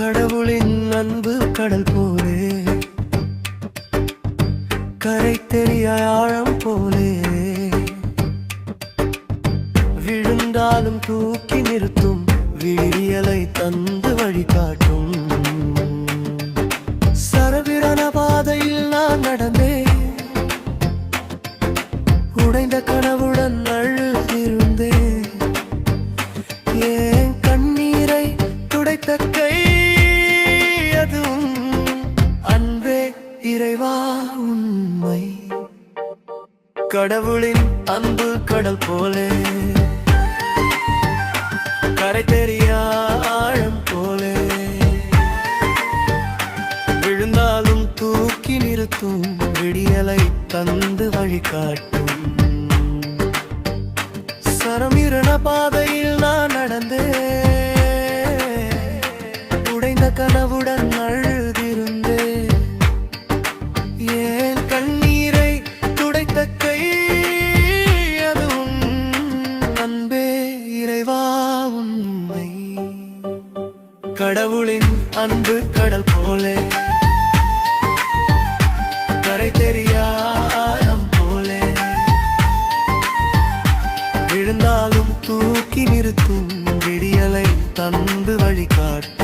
கடவுளின் அன்பு கடல் போலே, கரை தெரிய ஆழம் போலே, விழுந்தாலும் தூக்கி நிறுத்தும், விழியலை தந்து வழிகாட்டும். சரவிரன பாதையில் நான் நடந்தேன், உடைந்த கனவுடன் அழுதிருந்தேன். ஏன் கண்ணீரை துடைத்த கை அதுவும் அன்பே இறைவா உண்மை. கடவுளின் அன்பு கடல் போலே, கரை தெரியா ஆழம் போலே, விழுந்தாலும் தூக்கி நிறுத்தும், விடியலை தந்து வழிகாட்டும். சரமிரண பாதையில் நான் நடந்தேன், உடைந்த கனவுடன் அழுதிருந்தேன். ஏன் கண்ணீரை துடைத்த கை அதுவும் அன்பே இறைவா உண்மை. கடவுளின் அன்பு கடல் போலே, கரை தெரியா ஆழம் போலே, விழுந்தாலும் தூக்கி நிறுத்தும், விடியலை தந்து வழிகாட்டும்.